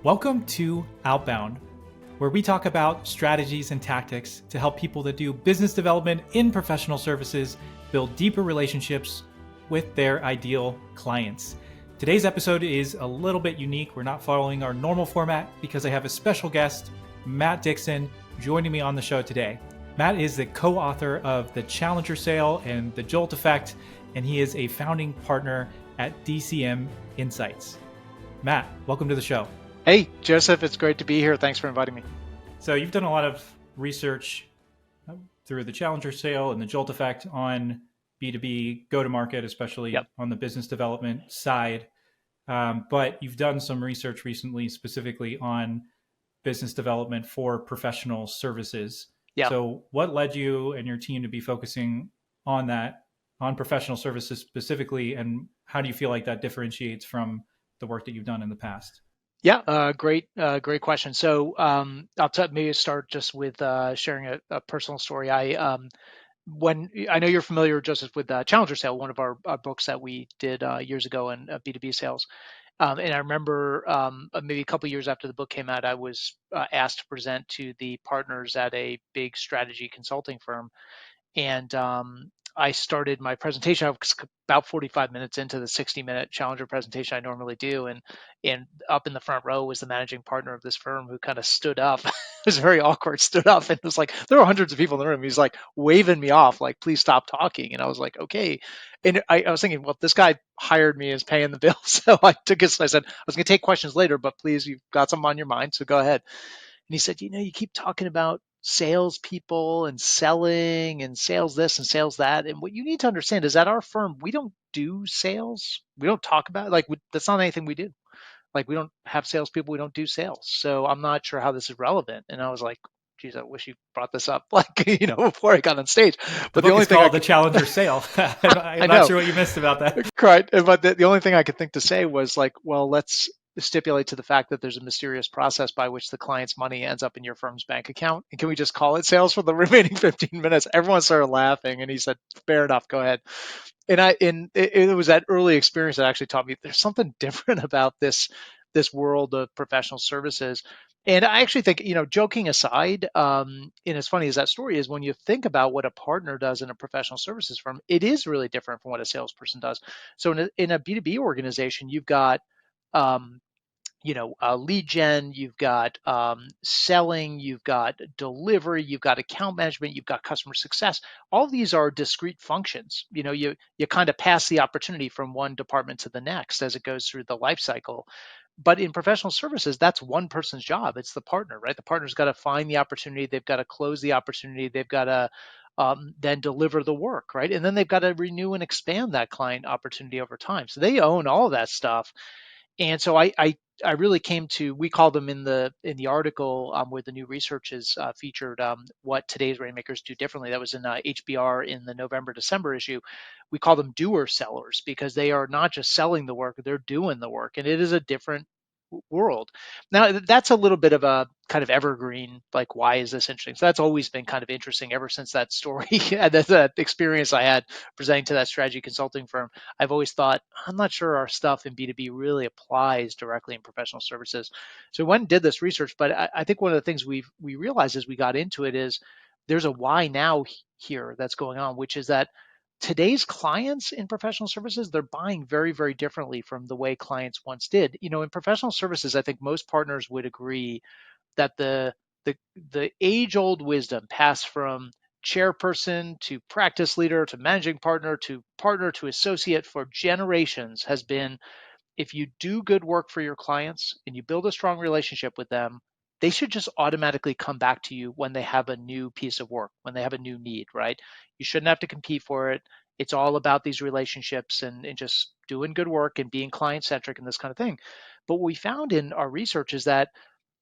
Welcome to Outbound, where we talk about strategies and tactics to help people that do business development in professional services build deeper relationships with their ideal clients. Today's episode is a little bit unique. We're not following our normal format because I have a special guest, Matt Dixon, joining me on the show today. Matt is the co-author of The Challenger Sale and The Jolt Effect, and he is a founding partner at DCM Insights. Matt, welcome to the show. Hey, Joseph, it's great to be here. Thanks for inviting me. So you've done a lot of research through the Challenger Sale and the Jolt Effect on B2B go-to-market, especially on the business development side. But you've done some research recently specifically on business development for professional services. Yeah. So what led you and your team to be focusing on that, on professional services specifically, and how do you feel like that differentiates from the work that you've done in the past? Yeah, great question. So maybe start just with sharing a personal story. When I know you're familiar, Joseph, with Challenger Sale, one of our books that we did years ago in B2B sales. And I remember maybe a couple of years after the book came out, I was asked to present to the partners at a big strategy consulting firm. And I started my presentation. I was about 45 minutes into the 60-minute Challenger presentation I normally do, and up in the front row was the managing partner of this firm who kind of stood up. It was very awkward. Stood up and was like, there were hundreds of people in the room. He's like waving me off, like, please stop talking. And I was like, okay. And I was thinking, well, this guy hired me as paying the bill, so I took it. I said, I was going to take questions later, but please, you've got something on your mind, so go ahead. And he said, you keep talking about salespeople and selling and sales this and sales that. And what you need to understand is that our firm, we don't do sales. We don't talk about it. That's not anything we do. Like, we don't have salespeople. We don't do sales. So I'm not sure how this is relevant. And I was like, geez, I wish you brought this up, before I got on stage. But the book is called The Challenger Sale. I'm not sure what you missed about that. Right. But the only thing I could think to say was like, well, let's stipulate to the fact that there's a mysterious process by which the client's money ends up in your firm's bank account. And can we just call it sales for the remaining 15 minutes? Everyone started laughing, and he said, fair enough, go ahead. And it was that early experience that actually taught me there's something different about this world of professional services. And I actually think, joking aside, and as funny as that story is, when you think about what a partner does in a professional services firm, it is really different from what a salesperson does. So in a B2B organization, you've got lead gen, you've got selling, you've got delivery, you've got account management, you've got customer success. All of these are discrete functions. You kind of pass the opportunity from one department to the next as it goes through the life cycle. But in professional services, that's one person's job. It's the partner, right? The partner's got to find the opportunity. They've got to close the opportunity. They've got to then deliver the work, right? And then they've got to renew and expand that client opportunity over time. So they own all of that stuff. And so I really came to, we call them in the article where the new research is featured, what today's rainmakers do differently. That was in HBR in the November-December issue. We call them doer sellers because they are not just selling the work, they're doing the work. And it is a different world. Now, that's a little bit of a kind of evergreen, like, why is this interesting? So that's always been kind of interesting ever since that story and that experience I had presenting to that strategy consulting firm. I've always thought, I'm not sure our stuff in B2B really applies directly in professional services. So we went and did this research, but I think one of the things we realized as we got into it is there's a why now here that's going on, which is that today's clients in professional services, they're buying very, very differently from the way clients once did. In professional services, I think most partners would agree that the age-old wisdom passed from chairperson to practice leader to managing partner to associate for generations has been, if you do good work for your clients and you build a strong relationship with them, they should just automatically come back to you when they have a new piece of work, when they have a new need, right? You shouldn't have to compete for it. It's all about these relationships and just doing good work and being client-centric and this kind of thing. But what we found in our research is that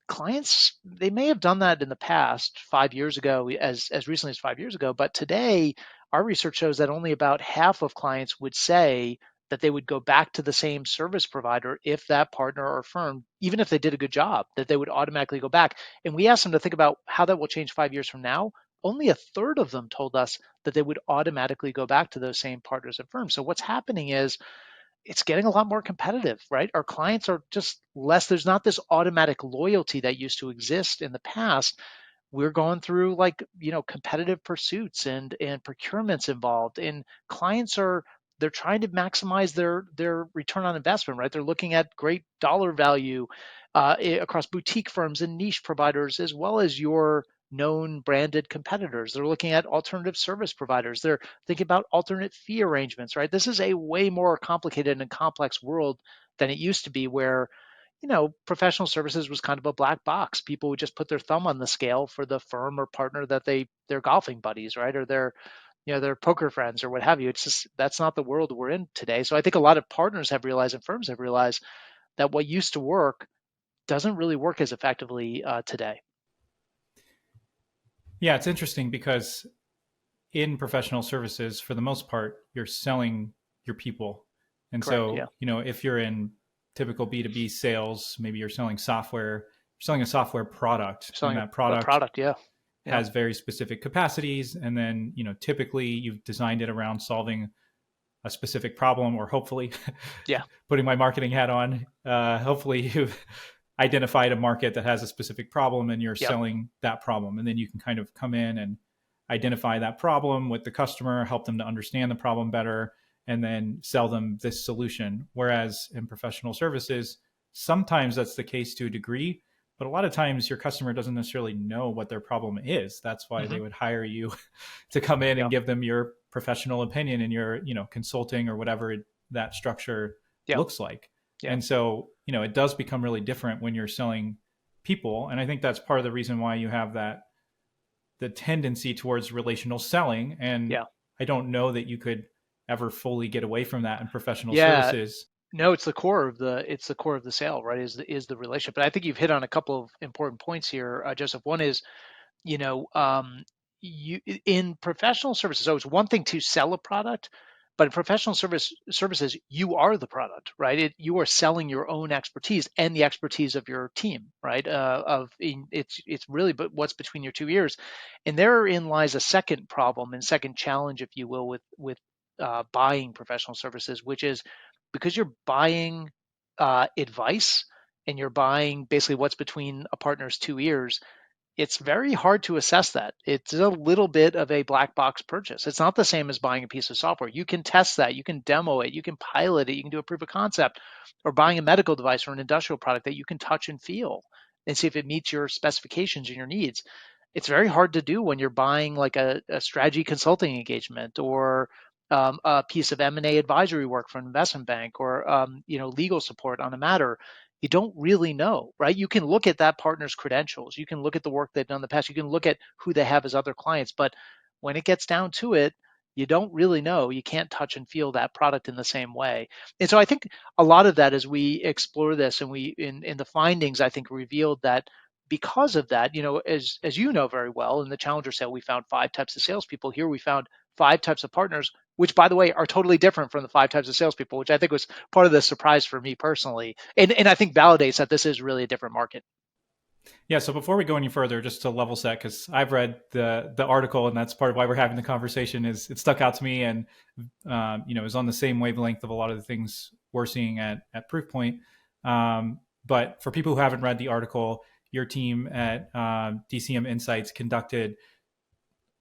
clients, they may have done that in the past 5 years ago, as recently as 5 years ago, but today our research shows that only about half of clients would say that they would go back to the same service provider if that partner or firm, even if they did a good job, that they would automatically go back. And we asked them to think about how that will change 5 years from now. Only a third of them told us that they would automatically go back to those same partners and firms. So what's happening is it's getting a lot more competitive, right? Our clients are just less, there's not this automatic loyalty that used to exist in the past. We're going through like, competitive pursuits and procurements involved, and clients are, they're trying to maximize their return on investment, right? They're looking at great dollar value across boutique firms and niche providers, as well as your known branded competitors. They're looking at alternative service providers. They're thinking about alternate fee arrangements, right? This is a way more complicated and complex world than it used to be, where professional services was kind of a black box. People would just put their thumb on the scale for the firm or partner that they're golfing buddies, right? Or their poker friends or what have you. It's just, that's not the world we're in today. So I think a lot of partners have realized and firms have realized that what used to work doesn't really work as effectively today. Yeah, it's interesting because in professional services, for the most part, you're selling your people. And Correct. Yeah. so, if you're in typical B2B sales, maybe you're selling software, you're selling a software product, and Selling that a product product. Yeah. Yeah. has very specific capacities. And then, typically you've designed it around solving a specific problem, or hopefully, Yeah. putting my marketing hat on, hopefully you've identified a market that has a specific problem and you're Yep. selling that problem. And then you can kind of come in and identify that problem with the customer, help them to understand the problem better, and then sell them this solution. Whereas in professional services, sometimes that's the case to a degree, but a lot of times your customer doesn't necessarily know what their problem is. That's why Hmm. they would hire you to come in Yeah. and give them your professional opinion and your, consulting or whatever that structure Yeah. looks like. Yeah. And so, it does become really different when you're selling people. And I think that's part of the reason why you have the tendency towards relational selling. And Yeah. I don't know that you could ever fully get away from that in professional Yeah. services. No, it's the core of the sale, right? Is the relationship. But I think you've hit on a couple of important points here, Joseph. One is, you know, you in professional services. So it's one thing to sell a product, but in professional services, you are the product, right? You are selling your own expertise and the expertise of your team, right? It's really, but what's between your two ears, and therein lies a second problem and second challenge, if you will, with buying professional services, which is because you're buying advice and you're buying basically what's between a partner's two ears. It's very hard to assess that. It's a little bit of a black box purchase. It's not the same as buying a piece of software. You can test that, you can demo it, you can pilot it, you can do a proof of concept, or buying a medical device or an industrial product that you can touch and feel and see if it meets your specifications and your needs. It's very hard to do when you're buying like a strategy consulting engagement, or a piece of M&A advisory work from an investment bank, or legal support on a matter. You don't really know, right? You can look at that partner's credentials, you can look at the work they've done in the past, you can look at who they have as other clients, but when it gets down to it, you don't really know. You can't touch and feel that product in the same way. And so I think a lot of that, as we explore this and we in the findings, I think revealed that because of that, as you know very well, in the Challenger sale, we found five types of salespeople. Here we found five types of partners, which, by the way, are totally different from the five types of salespeople, which I think was part of the surprise for me personally, and I think validates that this is really a different market. Yeah. So before we go any further, just to level set, because I've read the article, and that's part of why we're having the conversation. Is it stuck out to me, and is on the same wavelength of a lot of the things we're seeing at Proofpoint. But for people who haven't read the article, your team at DCM Insights conducted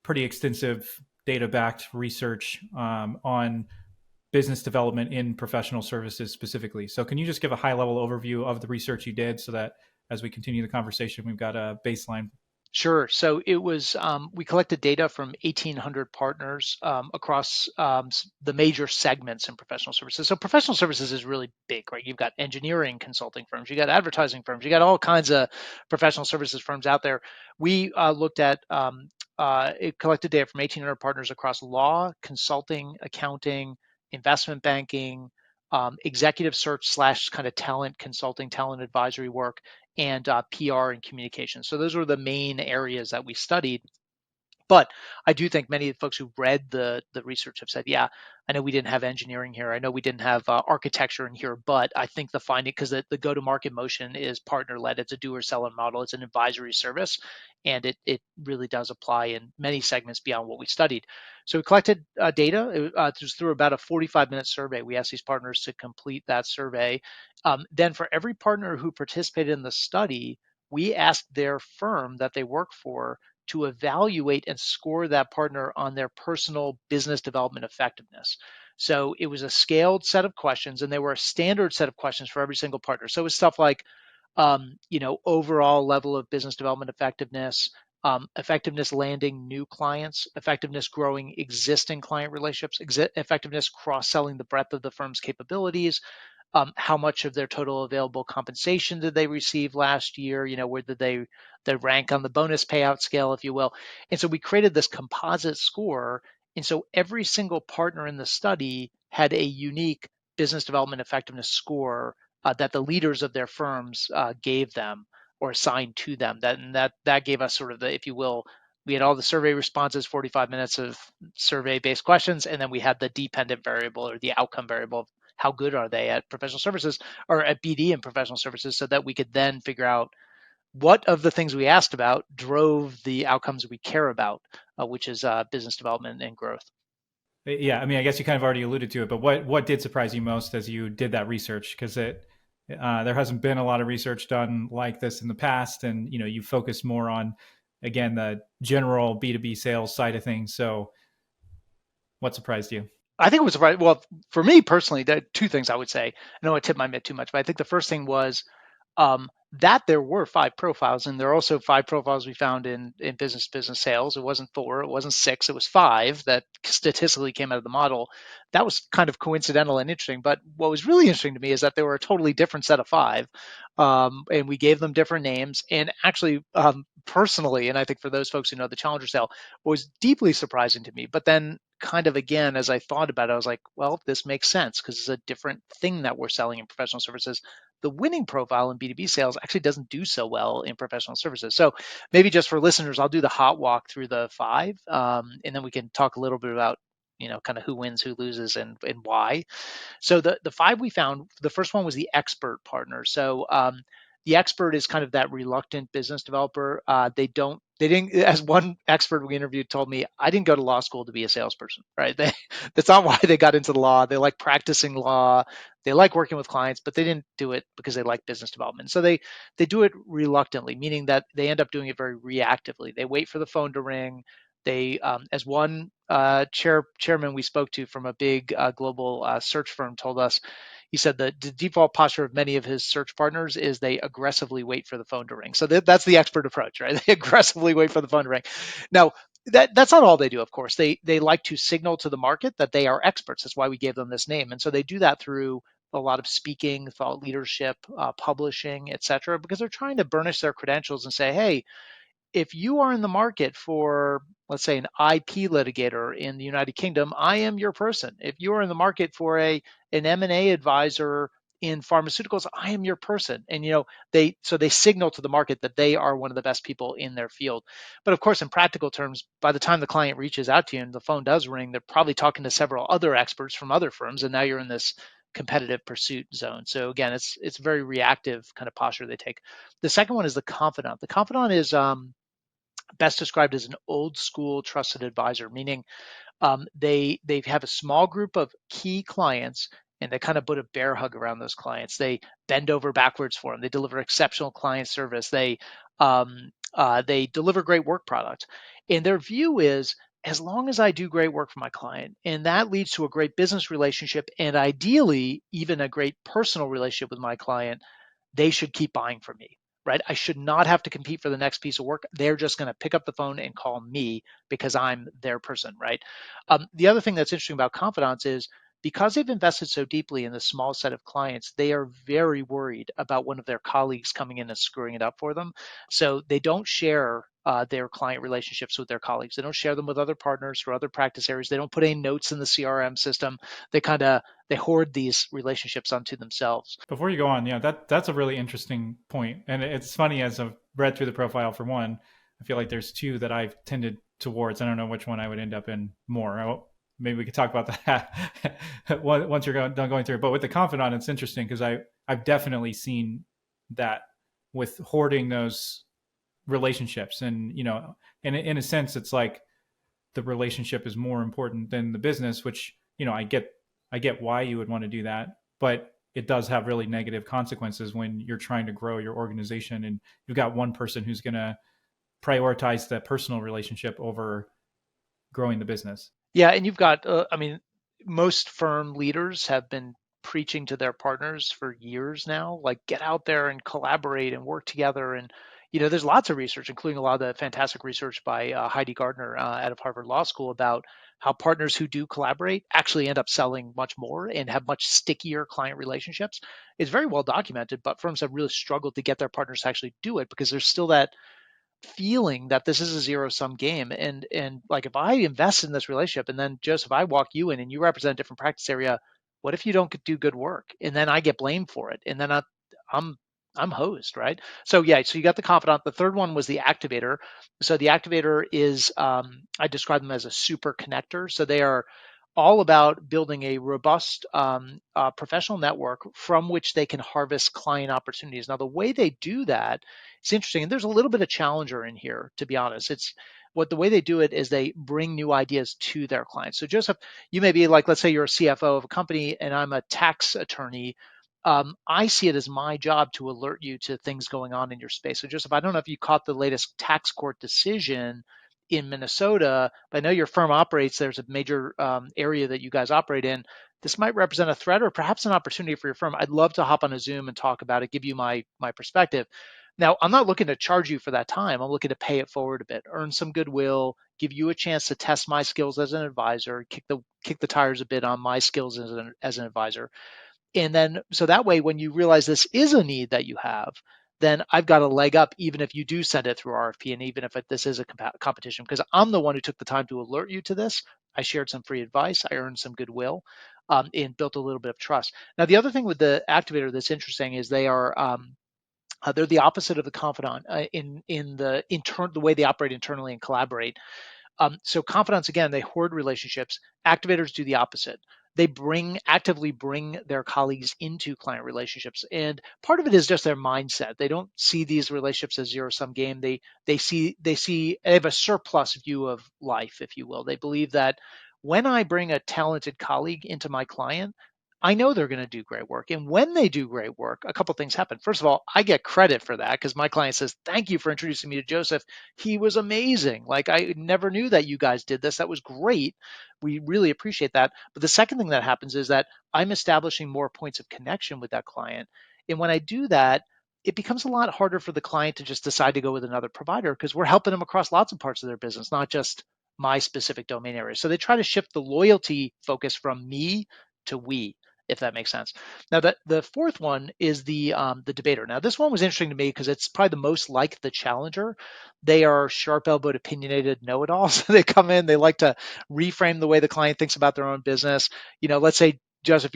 pretty extensive data-backed research on business development in professional services specifically. So can you just give a high-level overview of the research you did, so that as we continue the conversation, we've got a baseline? Sure. So it was, we collected data from 1,800 partners across the major segments in professional services. So professional services is really big, right? You've got engineering consulting firms, you got advertising firms, you got all kinds of professional services firms out there. We looked at, it collected data from 1,800 partners across law, consulting, accounting, investment banking, executive search slash kind of talent consulting, talent advisory work, and PR and communication. So those were the main areas that we studied. But I do think many of the folks who read the research have said, yeah, I know we didn't have engineering here. I know we didn't have architecture in here, but I think the finding, because the go-to-market motion is partner-led, it's a doer-seller model, it's an advisory service, and it really does apply in many segments beyond what we studied. So we collected data. It was through about a 45-minute survey. We asked these partners to complete that survey. Then for every partner who participated in the study, we asked their firm that they work for to evaluate and score that partner on their personal business development effectiveness. So it was a scaled set of questions, and they were a standard set of questions for every single partner. So it was stuff like, overall level of business development effectiveness, effectiveness landing new clients, effectiveness growing existing client relationships, effectiveness cross-selling the breadth of the firm's capabilities, how much of their total available compensation did they receive last year? Where did they rank on the bonus payout scale, if you will? And so we created this composite score. And so every single partner in the study had a unique business development effectiveness score that the leaders of their firms gave them or assigned to them. That gave us sort of the, if you will, we had all the survey responses, 45 minutes of survey-based questions, and then we had the dependent variable or the outcome variable of how good are they at professional services or at BD and professional services, so that we could then figure out what of the things we asked about drove the outcomes we care about, which is business development and growth. Yeah, I mean, I guess you kind of already alluded to it, but what did surprise you most as you did that research? Because there hasn't been a lot of research done like this in the past, and you focus more on, again, the general B2B sales side of things. So, what surprised you? I think it was right. Well, for me personally, there are two things I would say. I don't want to tip my mitt too much, but I think the first thing was that there were five profiles, and there are also five profiles we found in business sales. It wasn't four, it wasn't six, it was five that statistically came out of the model. That was kind of coincidental and interesting. But what was really interesting to me is that they were a totally different set of five, and we gave them different names. And actually, personally, and I think for those folks who know the Challenger sale, was deeply surprising to me. But then, kind of again, as I thought about it, I was like, well, this makes sense because it's a different thing that we're selling in professional services. The winning profile in B2B sales actually doesn't do so well in professional services. So maybe just for listeners, I'll do the hot walk through the five, and then we can talk a little bit about, kind of who wins, who loses, and why. So the five we found, the first one was the expert partner. So the expert is kind of that reluctant business developer. They didn't, as one expert we interviewed told me, I didn't go to law school to be a salesperson, right? That's not why they got into the law. They like practicing law. They like working with clients, but they didn't do it because they like business development. So they do it reluctantly, meaning that they end up doing it very reactively. They wait for the phone to ring. They, as one chairman we spoke to from a big global search firm told us, he said that the default posture of many of his search partners is they aggressively wait for the phone to ring. So that's the expert approach, right? They aggressively wait for the phone to ring. Now, that's not all they do, of course. They like to signal to the market that they are experts. That's why we gave them this name. And so they do that through a lot of speaking, thought leadership, publishing, et cetera, because they're trying to burnish their credentials and say, hey, if you are in the market for, let's say, an IP litigator in the United Kingdom, I am your person. If you are in the market for an M&A advisor in pharmaceuticals, I am your person. And they signal to the market that they are one of the best people in their field. But of course, in practical terms, by the time the client reaches out to you and the phone does ring, they're probably talking to several other experts from other firms, and now you're in this competitive pursuit zone. So again, it's very reactive kind of posture they take. The second one is the confidant. The confidant is best described as an old school trusted advisor, meaning they have a small group of key clients, and they kind of put a bear hug around those clients. They bend over backwards for them. They deliver exceptional client service. They deliver great work product, and their view is, as long as I do great work for my client, and that leads to a great business relationship, and ideally even a great personal relationship with my client, they should keep buying from me, right? I should not have to compete for the next piece of work. They're just going to pick up the phone and call me because I'm their person, right? The other thing that's interesting about confidants is, because they've invested so deeply in this small set of clients, they are very worried about one of their colleagues coming in and screwing it up for them. So they don't share their client relationships with their colleagues. They don't share them with other partners or other practice areas. They don't put any notes in the CRM system. They hoard these relationships onto themselves. Before you go on, yeah, that's a really interesting point. And it's funny, as I've read through the profile, for one, I feel like there's two that I've tended towards. I don't know which one I would end up in more. Maybe we could talk about that once you're done going through it. But with the Confidant, it's interesting because I've definitely seen that with hoarding those relationships, and in a sense, it's like the relationship is more important than the business, which I get why you would want to do that, but it does have really negative consequences when you're trying to grow your organization and you've got one person who's going to prioritize the personal relationship over growing the business. Yeah, and you've got, I mean, most firm leaders have been preaching to their partners for years now, like get out there and collaborate and work together. And, there's lots of research, including a lot of the fantastic research by Heidi Gardner out of Harvard Law School about how partners who do collaborate actually end up selling much more and have much stickier client relationships. It's very well documented, but firms have really struggled to get their partners to actually do it because there's still that feeling that this is a zero sum game. And like if I invest in this relationship and then Joseph, I walk you in and you represent a different practice area, what if you don't do good work and then I get blamed for it and then I'm I'm hosed, right? So yeah, so you got the Confidant. The third one was the Activator. So the Activator is I describe them as a super connector. So they are all about building a robust professional network from which they can harvest client opportunities. Now, the way they do that, it's interesting, and there's a little bit of challenger in here, to be honest. It's what the way they do it is they bring new ideas to their clients. So, Joseph, you may be like, let's say you're a CFO of a company, and I'm a tax attorney. I see it as my job to alert you to things going on in your space. So, Joseph, I don't know if you caught the latest tax court decision in Minnesota, but I know your firm operates. There's a major area that you guys operate in. This might represent a threat or perhaps an opportunity for your firm. I'd love to hop on a Zoom and talk about it, give you my perspective. Now, I'm not looking to charge you for that time. I'm looking to pay it forward a bit, earn some goodwill, give you a chance to test my skills as an advisor, kick the tires a bit on my skills as an advisor. And then, so that way, when you realize this is a need that you have, then I've got a leg up, even if you do send it through RFP, and even if this is a competition, because I'm the one who took the time to alert you to this. I shared some free advice, I earned some goodwill, and built a little bit of trust. Now, the other thing with the Activator that's interesting is they're the opposite of the Confidant the way they operate internally and collaborate. So Confidants, again, they hoard relationships. Activators do the opposite. They actively bring their colleagues into client relationships, and part of it is just their mindset. They don't see these relationships as zero sum game. They have a surplus view of life, if you will. They believe that when I bring a talented colleague into my client, I know they're going to do great work. And when they do great work, a couple things happen. First of all, I get credit for that because my client says, "Thank you for introducing me to Joseph. He was amazing. Like, I never knew that you guys did this. That was great. We really appreciate that." But the second thing that happens is that I'm establishing more points of connection with that client. And when I do that, it becomes a lot harder for the client to just decide to go with another provider because we're helping them across lots of parts of their business, not just my specific domain area. So they try to shift the loyalty focus from me to we, if that makes sense. Now, the fourth one is the debater. Now, this one was interesting to me because it's probably the most like the challenger. They are sharp-elbowed, opinionated know-it-alls. They come in, they like to reframe the way the client thinks about their own business. Let's say, Joseph,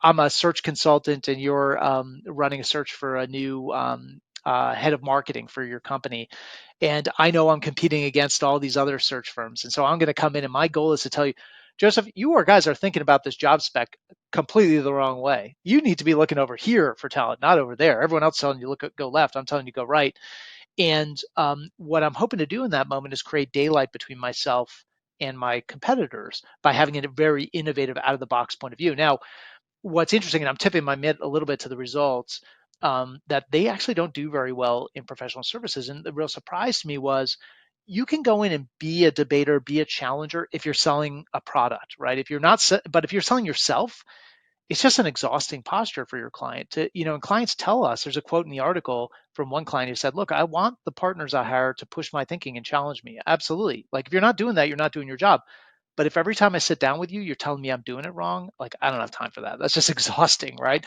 I'm a search consultant and you're running a search for a new head of marketing for your company. And I know I'm competing against all these other search firms. And so I'm going to come in and my goal is to tell you, Joseph, guys are thinking about this job spec completely the wrong way. You need to be looking over here for talent, not over there. Everyone else telling you go left. I'm telling you go right. And what I'm hoping to do in that moment is create daylight between myself and my competitors by having a very innovative, out of the box point of view. Now, what's interesting, and I'm tipping my mitt a little bit to the results, that they actually don't do very well in professional services. And the real surprise to me was you can go in and be a debater, be a challenger if you're selling a product, right? If you're not, but if you're selling yourself, it's just an exhausting posture for your client and clients tell us. There's a quote in the article from one client who said, "Look, I want the partners I hire to push my thinking and challenge me." Absolutely. Like if you're not doing that, you're not doing your job. But if every time I sit down with you, you're telling me I'm doing it wrong, like I don't have time for that. That's just exhausting, right?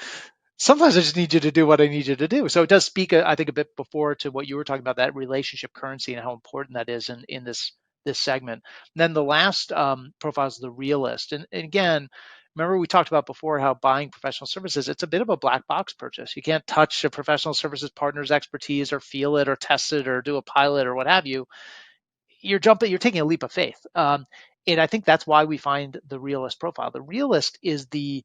Sometimes I just need you to do what I need you to do. So it does speak, I think, a bit before to what you were talking about, that relationship currency and how important that is in this segment. And then the last profile is the realist. And again, remember we talked about before how buying professional services, it's a bit of a black box purchase. You can't touch a professional services partner's expertise or feel it or test it or do a pilot or what have you. you're taking a leap of faith. And I think that's why we find the realist profile. The realist is the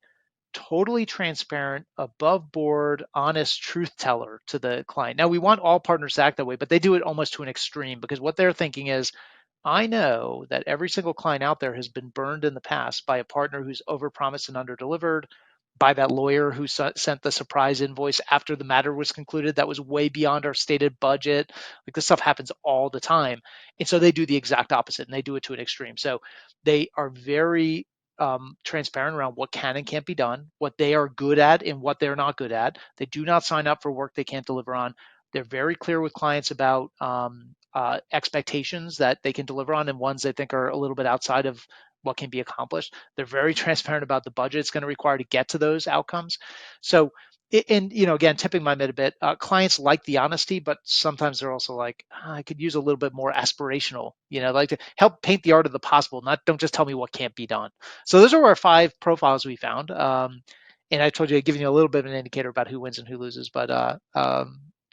totally transparent, above board, honest truth teller to the client. Now, we want all partners to act that way, but they do it almost to an extreme because what they're thinking is, I know that every single client out there has been burned in the past by a partner who's overpromised and underdelivered, by that lawyer who sent the surprise invoice after the matter was concluded that was way beyond our stated budget. Like, this stuff happens all the time. And so they do the exact opposite, and they do it to an extreme. So they are very transparent around what can and can't be done, what they are good at and what they're not good at. They do not sign up for work they can't deliver on. They're very clear with clients about expectations that they can deliver on and ones they think are a little bit outside of what can be accomplished. They're very transparent about the budget it's going to require to get to those outcomes. So, and again, tipping my mid a bit, clients like the honesty, but sometimes they're also like, I could use a little bit more aspirational, like to help paint the art of the possible, not don't just tell me what can't be done. So those are our 5 profiles we found. And I told you, I'd given you a little bit of an indicator about who wins and who loses, but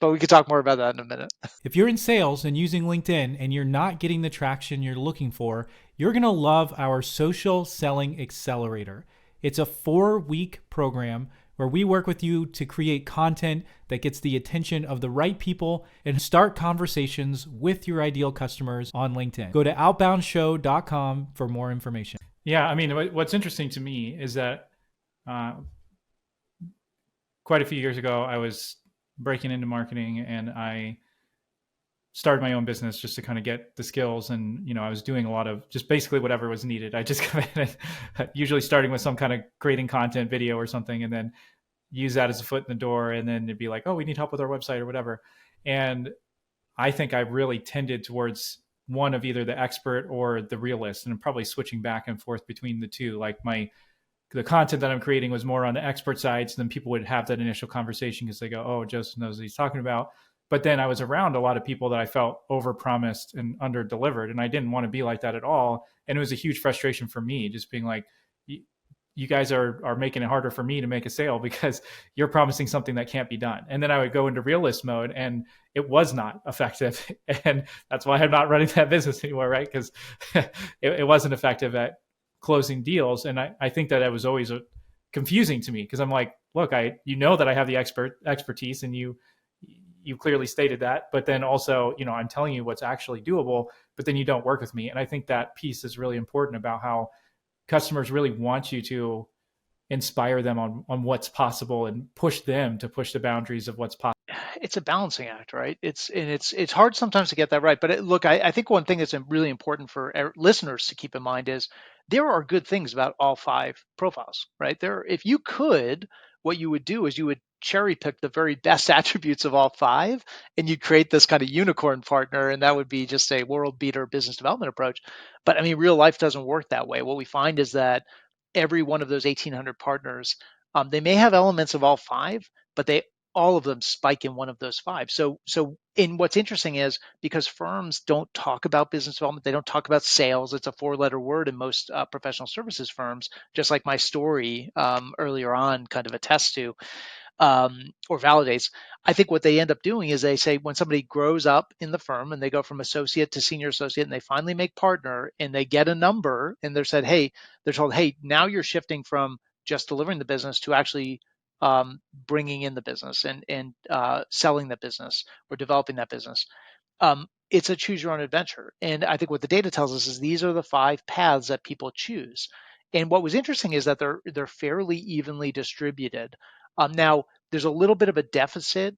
we could talk more about that in a minute. If you're in sales and using LinkedIn and you're not getting the traction you're looking for, you're going to love our Social Selling Accelerator. It's a 4-week program where we work with you to create content that gets the attention of the right people and start conversations with your ideal customers on LinkedIn. Go to outboundshow.com for more information. Yeah, I mean, what's interesting to me is that quite a few years ago, I was breaking into marketing and I started my own business just to kind of get the skills. And, I was doing a lot of just basically whatever was needed. I just usually starting with some kind of creating content video or something, and then use that as a foot in the door. And then it'd be like, oh, we need help with our website or whatever. And I think I really tended towards one of either the expert or the realist, and I'm probably switching back and forth between the two. Like the content that I'm creating was more on the expert side. So then people would have that initial conversation because they go, oh, Joseph knows what he's talking about. But then I was around a lot of people that I felt overpromised and underdelivered, and I didn't want to be like that at all. And it was a huge frustration for me, just being like, you guys are making it harder for me to make a sale because you're promising something that can't be done. And then I would go into realist mode, and it was not effective. And that's why I'm not running that business anymore, right? Because it wasn't effective at closing deals. And I think that was always confusing to me because I'm like, look, that I have the expertise, and you clearly stated that, but then also, I'm telling you what's actually doable, but then you don't work with me. And I think that piece is really important about how customers really want you to inspire them on what's possible and push them to push the boundaries of what's possible. It's a balancing act, right? It's hard sometimes to get that right. But look, I think one thing that's really important for our listeners to keep in mind is there are good things about all 5 profiles, right? If you could, what you would do is you would cherry pick the very best attributes of all 5, and you create this kind of unicorn partner, and that would be just a world beater business development approach. But I mean, real life doesn't work that way. What we find is that every one of those 1,800 partners, they may have elements of all 5, but all of them spike in one of those 5. So in what's interesting is because firms don't talk about business development, they don't talk about sales. It's a 4-letter word in most professional services firms, just like my story earlier on kind of attests to or validates. I think what they end up doing is they say when somebody grows up in the firm and they go from associate to senior associate and they finally make partner and they get a number and they're told, hey, now you're shifting from just delivering the business to actually bringing in the business and selling the business or developing that business. It's a choose your own adventure. And I think what the data tells us is these are the 5 paths that people choose. And what was interesting is that they're fairly evenly distributed. Now, there's a little bit of a deficit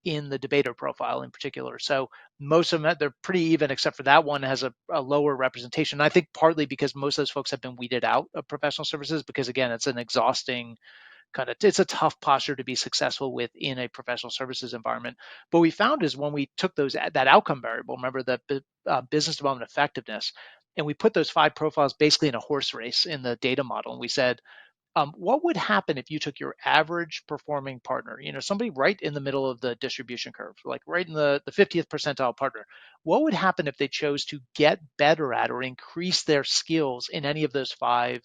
in the debater profile in particular. So most of them, they're pretty even, except for that one has a lower representation. I think partly because most of those folks have been weeded out of professional services because, again, it's an exhausting it's a tough posture to be successful with in a professional services environment. But we found is when we took that outcome variable, remember the business development effectiveness, and we put those 5 profiles basically in a horse race in the data model, and we said, what would happen if you took your average performing partner, somebody right in the middle of the distribution curve, like right in the 50th percentile partner? What would happen if they chose to get better at or increase their skills in any of those 5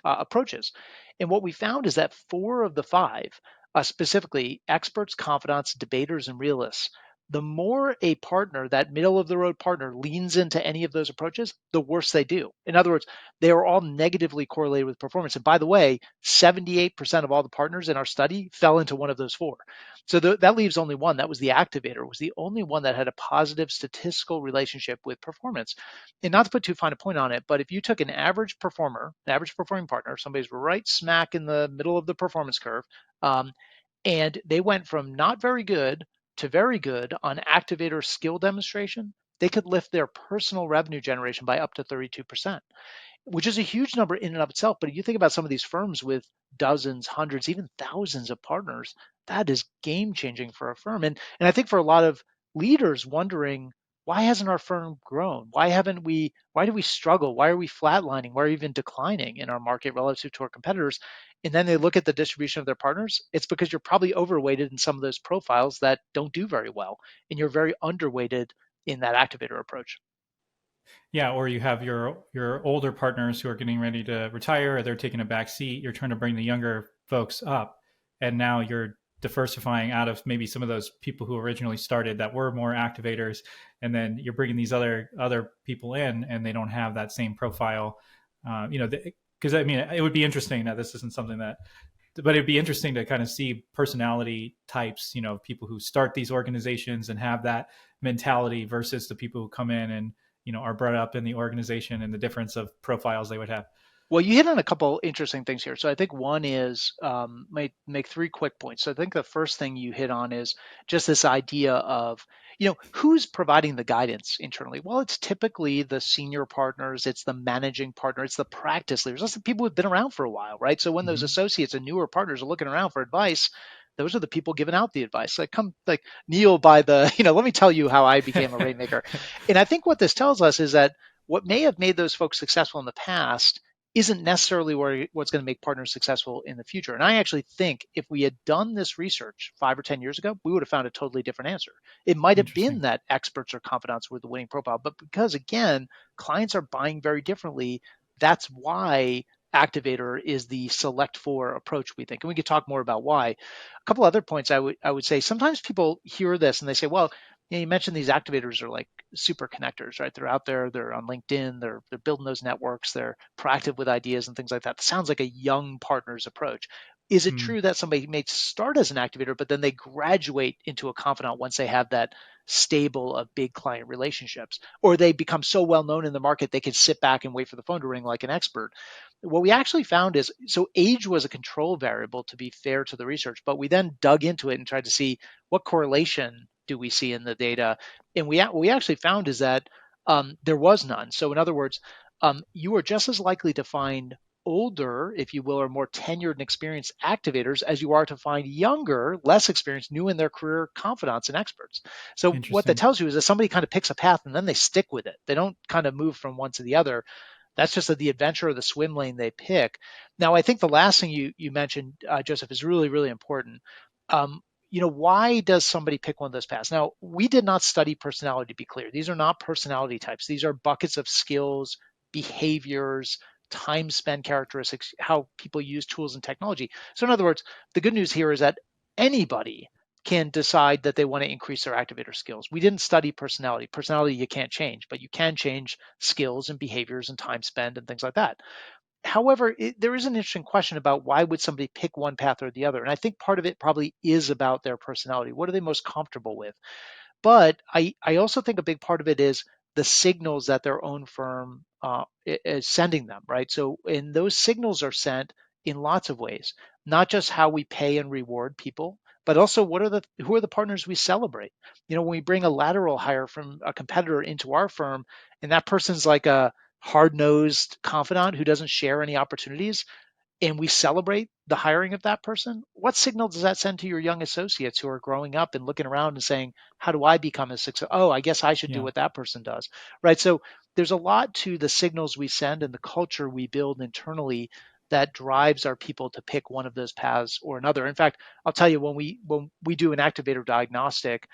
approaches? And what we found is that 4 of the 5, specifically experts, confidants, debaters, and realists, the more a partner, that middle of the road partner, leans into any of those approaches, the worse they do. In other words, they are all negatively correlated with performance. And by the way, 78% of all the partners in our study fell into one of those four. So that leaves only one. That was the Activator, was the only one that had a positive statistical relationship with performance. And not to put too fine a point on it, but if you took an average performer, an average performing partner, somebody's right smack in the middle of the performance curve, and they went from not very good to very good on Activator skill demonstration, they could lift their personal revenue generation by up to 32%, which is a huge number in and of itself. But if you think about some of these firms with dozens, hundreds, even thousands of partners, that is game changing for a firm. And I think for a lot of leaders wondering, why hasn't our firm grown? Why do we struggle? Why are we flatlining? Why are we even declining in our market relative to our competitors? And then they look at the distribution of their partners. It's because you're probably overweighted in some of those profiles that don't do very well. And you're very underweighted in that Activator approach. Yeah, or you have your older partners who are getting ready to retire, or they're taking a back seat. You're trying to bring the younger folks up, and now you're diversifying out of maybe some of those people who originally started that were more activators, and then you're bringing these other people in, and they don't have that same profile. Because I mean, it would be interesting. Now, this isn't something that, but it'd be interesting to kind of see personality types. People who start these organizations and have that mentality versus the people who come in and are brought up in the organization and the difference of profiles they would have. Well, you hit on a couple interesting things here. So I think one is might make three quick points. So I think the first thing you hit on is just this idea of, who's providing the guidance internally? Well, it's typically the senior partners, it's the managing partner, it's the practice leaders. That's the people who've been around for a while, right? So when those Mm-hmm. associates and newer partners are looking around for advice, those are the people giving out the advice. Like, come, like, kneel by the, let me tell you how I became a rainmaker. And I think what this tells us is that what may have made those folks successful in the past isn't necessarily what's going to make partners successful in the future. And I actually think if we had done this research 5 or 10 years ago, we would have found a totally different answer. It might have been Interesting. that experts or confidants were the winning profile, but because again, clients are buying very differently, that's why Activator is the select for approach, we think. And we could talk more about why. A couple other points I would say, sometimes people hear this and they say, well, you mentioned these activators are like super connectors, right? They're out there, they're on LinkedIn, they're building those networks, they're proactive with ideas and things like that. It sounds like a young partner's approach. Is it Mm, true that somebody may start as an activator, but then they graduate into a confidant once they have that stable of big client relationships, or they become so well known in the market they can sit back and wait for the phone to ring like an expert? What we actually found is, so age was a control variable to be fair to the research, but we then dug into it and tried to see what correlation do we see in the data. And what we actually found is that there was none. So in other words, you are just as likely to find older, if you will, or more tenured and experienced activators as you are to find younger, less experienced, new in their career confidants and experts. So what that interesting. tells you is that somebody kind of picks a path and then they stick with it. They don't kind of move from one to the other. That's just the adventure or the swim lane they pick. Now, I think the last thing you mentioned, Joseph, is really, really important. Um, why does somebody pick one of those paths? Now, we did not study personality, to be clear. These are not personality types. These are buckets of skills, behaviors, time spent characteristics, how people use tools and technology. So, in other words, the good news here is that anybody can decide that they want to increase their activator skills. We didn't study personality. Personality you can't change, but you can change skills and behaviors and time spent and things like that. However, there is an interesting question about why would somebody pick one path or the other. And I think part of it probably is about their personality. What are they most comfortable with? But I also think a big part of it is the signals that their own firm is sending them, right? So, and those signals are sent in lots of ways, not just how we pay and reward people, but also who are the partners we celebrate. When we bring a lateral hire from a competitor into our firm, and that person's like a hard-nosed confidant who doesn't share any opportunities, and we celebrate the hiring of that person, what signal does that send to your young associates who are growing up and looking around and saying, how do I become a success? Oh, I guess I should do Yeah. what that person does, right? So there's a lot to the signals we send and the culture we build internally that drives our people to pick one of those paths or another. In fact, I'll tell you, when we do an activator diagnostic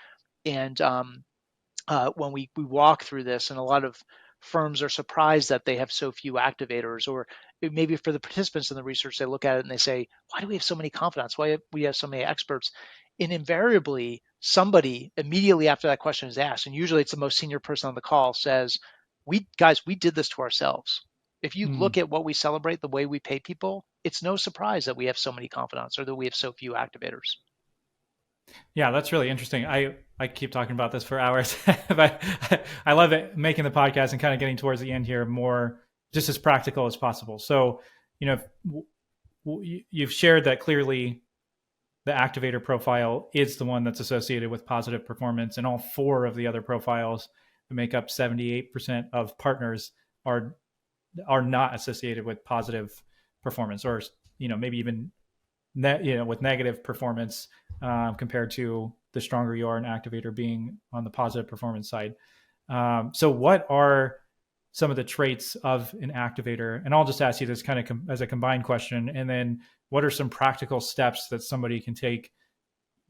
and when we walk through this, and a lot of firms are surprised that they have so few activators, or maybe for the participants in the research, they look at it and they say, why do we have so many confidants? Why do we have so many experts? And invariably, somebody immediately after that question is asked, and usually it's the most senior person on the call, says, we did this to ourselves. If you Hmm. look at what we celebrate, the way we pay people, it's no surprise that we have so many confidants or that we have so few activators. Yeah, that's really interesting. I keep talking about this for hours, but I love it making the podcast and kind of getting towards the end here more just as practical as possible. So, you know, you've shared that clearly the activator profile is the one that's associated with positive performance, and all four of the other profiles that make up 78% of partners are not associated with positive performance, or maybe even with negative performance, compared to the stronger you are an activator being on the positive performance side. So what are some of the traits of an activator? And I'll just ask you this kind of as a combined question. And then what are some practical steps that somebody can take,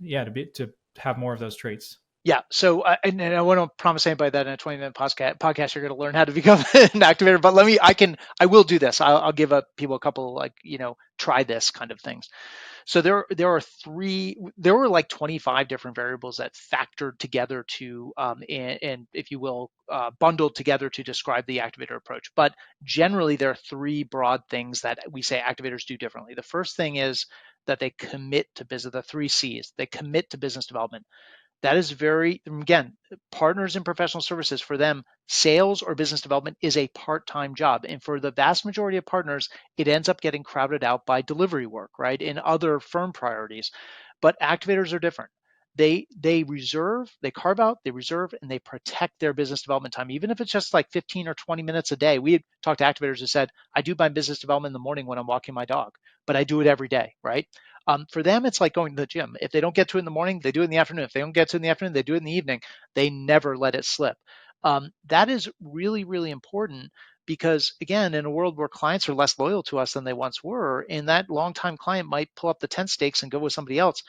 to have more of those traits? Yeah. So, and I want to promise anybody that in a 20-minute podcast, you're going to learn how to become an activator. But I will do this. I'll give people a couple, like, try this kind of things. So there were like 25 different variables that factored together to, and if you will, bundled together to describe the activator approach. But generally, there are three broad things that we say activators do differently. The first thing is that they commit to business, the three C's. They commit to business development. That is very, again, partners in professional services, for them, sales or business development is a part-time job. And for the vast majority of partners, it ends up getting crowded out by delivery work, right? And other firm priorities. But activators are different. They carve out, they reserve, and they protect their business development time, even if it's just like 15 or 20 minutes a day. We had talked to activators who said, I do my business development in the morning when I'm walking my dog, but I do it every day, right? For them, it's like going to the gym. If they don't get to it in the morning, they do it in the afternoon. If they don't get to it in the afternoon, they do it in the evening. They never let it slip. That is really, really important because, again, in a world where clients are less loyal to us than they once were, and that longtime client might pull up the tent stakes and go with somebody else,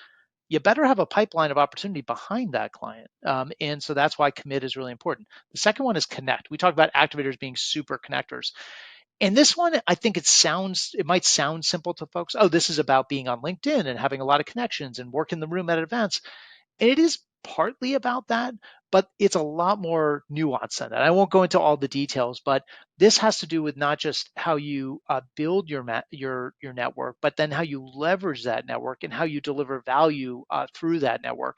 you better have a pipeline of opportunity behind that client. And so that's why commit is really important. The second one is connect. We talk about activators being super connectors. And this one, I think it might sound simple to folks. Oh, this is about being on LinkedIn and having a lot of connections and work in the room at events. And it is partly about that, but it's a lot more nuanced than that. I won't go into all the details, but this has to do with not just how you build your network, but then how you leverage that network and how you deliver value through that network.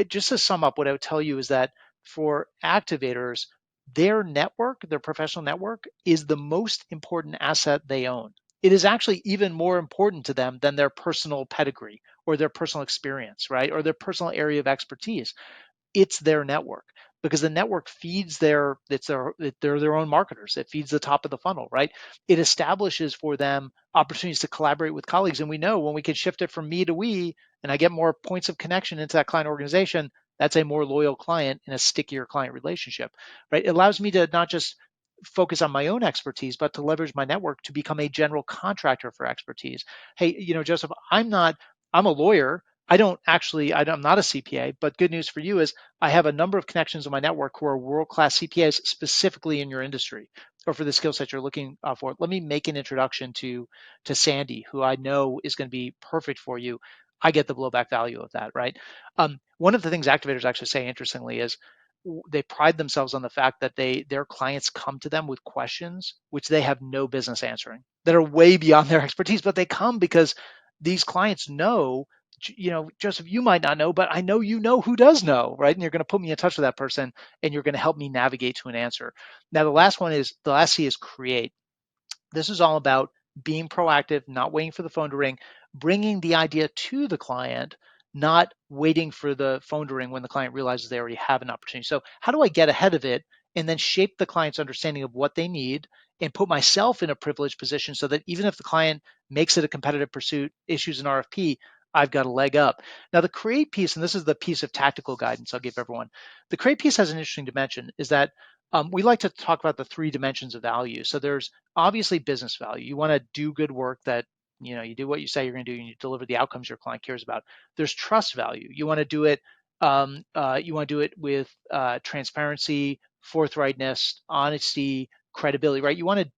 Just to sum up, what I would tell you is that for activators, their network, their professional network, is the most important asset they own. It is actually even more important to them than their personal pedigree or their personal experience, right? Or their personal area of expertise. It's their network, because the network feeds they're their own marketers. It feeds the top of the funnel, right? It establishes for them opportunities to collaborate with colleagues. And we know when we can shift it from me to we, and I get more points of connection into that client organization, that's a more loyal client and a stickier client relationship, right? It allows me to not just focus on my own expertise, but to leverage my network to become a general contractor for expertise. Hey, Joseph, I'm a lawyer. I'm not a CPA, but good news for you is I have a number of connections in my network who are world-class CPAs specifically in your industry or for the skill set you're looking for. Let me make an introduction to Sandy, who I know is going to be perfect for you. I get the blowback value of that, right? One of the things activators actually say, interestingly, is they pride themselves on the fact that their clients come to them with questions which they have no business answering, that are way beyond their expertise, but they come because these clients know, Joseph, you might not know, but I know you know who does know, right? And you're going to put me in touch with that person, and you're going to help me navigate to an answer. Now, the last C is create. This is all about being proactive, not waiting for the phone to ring, bringing the idea to the client, not waiting for the phone to ring when the client realizes they already have an opportunity. So, how do I get ahead of it and then shape the client's understanding of what they need and put myself in a privileged position so that even if the client makes it a competitive pursuit, issues an RFP, I've got a leg up. Now, the create piece, and this is the piece of tactical guidance I'll give everyone. The create piece has an interesting dimension, is that we like to talk about the three dimensions of value. So there's obviously business value. You want to do good work that, you do what you say you're going to do, and you deliver the outcomes your client cares about. There's trust value. You want to do it with transparency, forthrightness, honesty, credibility, right? You want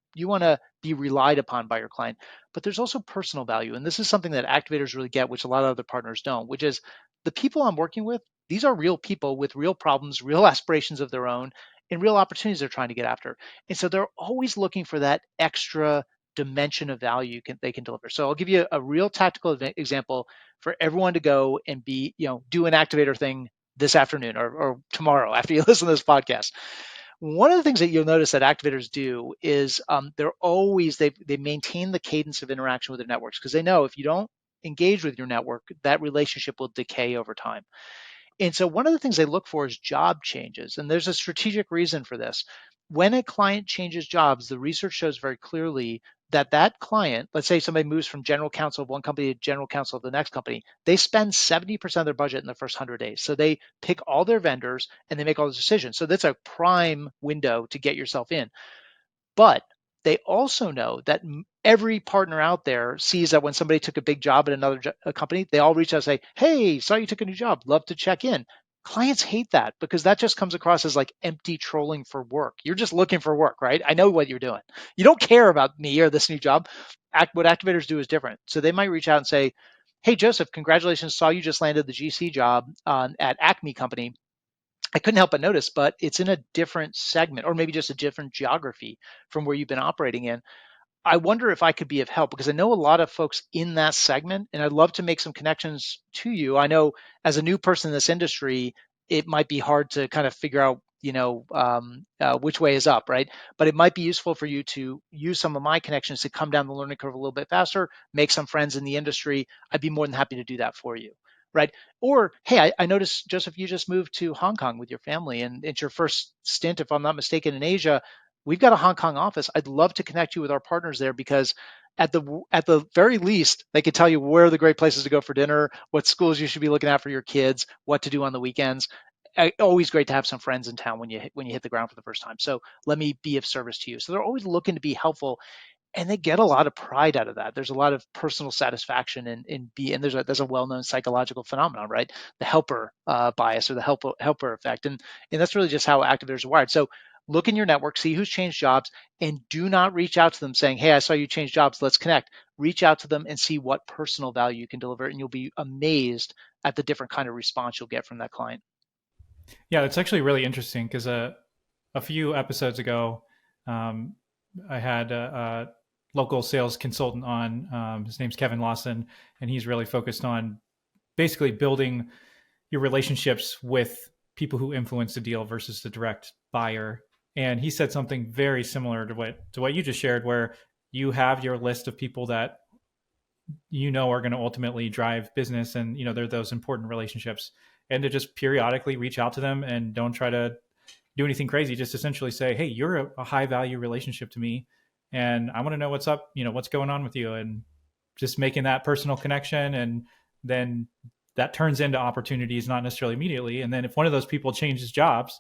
to be relied upon by your client. But there's also personal value. And this is something that activators really get, which a lot of other partners don't, which is the people I'm working with, these are real people with real problems, real aspirations of their own, and real opportunities they're trying to get after. And so they're always looking for that extra dimension of value they can deliver. So I'll give you a real tactical example for everyone to go and do an activator thing this afternoon or tomorrow after you listen to this podcast. One of the things that you'll notice that activators do is they maintain the cadence of interaction with their networks, because they know if you don't engage with your network, that relationship will decay over time. And so one of the things they look for is job changes. And there's a strategic reason for this. When a client changes jobs, the research shows very clearly that that client, let's say somebody moves from general counsel of one company to general counsel of the next company, they spend 70% of their budget in the first 100 days. So they pick all their vendors and they make all the decisions. So that's a prime window to get yourself in. But they also know that every partner out there sees that when somebody took a big job at another company, they all reach out and say, "Hey, saw you took a new job. Love to check in." Clients hate that because that just comes across as like empty trolling for work. You're just looking for work, right? I know what you're doing. You don't care about me or this new job. What activators do is different. So they might reach out and say, "Hey, Joseph, congratulations. Saw you just landed the GC job at Acme Company. I couldn't help but notice, but it's in a different segment or maybe just a different geography from where you've been operating in. I wonder if I could be of help because I know a lot of folks in that segment and I'd love to make some connections to you. I know as a new person in this industry, it might be hard to kind of figure out, which way is up, right? But it might be useful for you to use some of my connections to come down the learning curve a little bit faster, make some friends in the industry. I'd be more than happy to do that for you, right? Or, hey, I noticed, Joseph, you just moved to Hong Kong with your family and it's your first stint, if I'm not mistaken, in Asia. We've got a Hong Kong office. I'd love to connect you with our partners there because at the very least, they could tell you where are the great places to go for dinner, what schools you should be looking at for your kids, what to do on the weekends. Always great to have some friends in town when you hit the ground for the first time. So let me be of service to you. So they're always looking to be helpful, and they get a lot of pride out of that. There's a lot of personal satisfaction and there's a well-known psychological phenomenon, right? The helper bias or the helper effect, and that's really just how activators are wired. So look in your network, see who's changed jobs, and do not reach out to them saying, "Hey, I saw you change jobs. Let's connect." Reach out to them and see what personal value you can deliver, and you'll be amazed at the different kind of response you'll get from that client. Yeah, it's actually really interesting because a few episodes ago, um, I had a local sales consultant on. His name's Kevin Lawson, and he's really focused on basically building your relationships with people who influence the deal versus the direct buyer. And he said something very similar to what you just shared, where you have your list of people that you know are going to ultimately drive business, and they're those important relationships, and to just periodically reach out to them and don't try to do anything crazy. Just essentially say, "Hey, you're a high value relationship to me, and I want to know what's up, what's going on with you," and just making that personal connection. And then that turns into opportunities, not necessarily immediately. And then if one of those people changes jobs,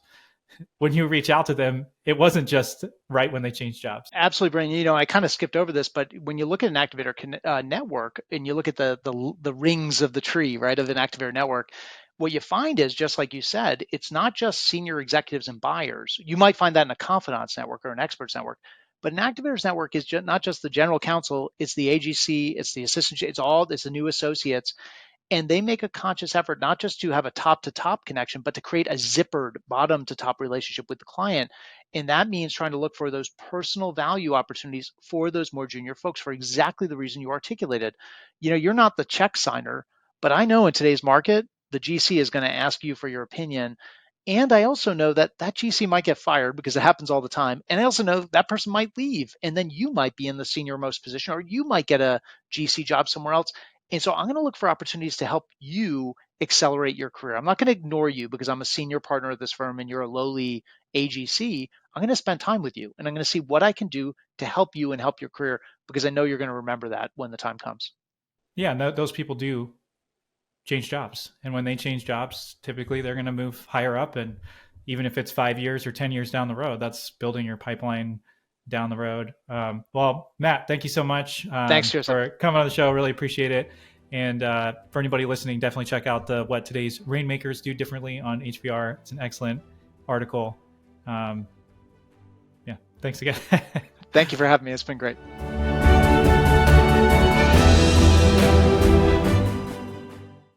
when you reach out to them, it wasn't just right when they changed jobs. Absolutely, Brian. I kind of skipped over this, but when you look at an activator network and you look at the rings of the tree, right, of an activator network, what you find is, just like you said, it's not just senior executives and buyers. You might find that in a confidants network or an experts network, but an activators network is not just the general counsel, it's the AGC, it's the assistant, it's the new associates. And they make a conscious effort not just to have a top to top connection, but to create a zippered bottom to top relationship with the client. And that means trying to look for those personal value opportunities for those more junior folks for exactly the reason you articulated. You're not the check signer, but I know in today's market, the GC is going to ask you for your opinion. And I also know that that GC might get fired because it happens all the time. And I also know that person might leave, and then you might be in the senior most position, or you might get a GC job somewhere else. And so I'm going to look for opportunities to help you accelerate your career. I'm not going to ignore you because I'm a senior partner of this firm and you're a lowly AGC. I'm going to spend time with you and I'm going to see what I can do to help you and help your career because I know you're going to remember that when the time comes. Yeah, and those people do change jobs. And when they change jobs, typically they're going to move higher up. And even if it's 5 years or 10 years down the road, that's building your pipeline down the road. Well, Matt, thank you so much Thanks, Joseph. for coming on the show. Really appreciate it. And for anybody listening, definitely check out the What Today's Rainmakers Do Differently on HBR. It's an excellent article. Yeah, thanks again. Thank you for having me. It's been great.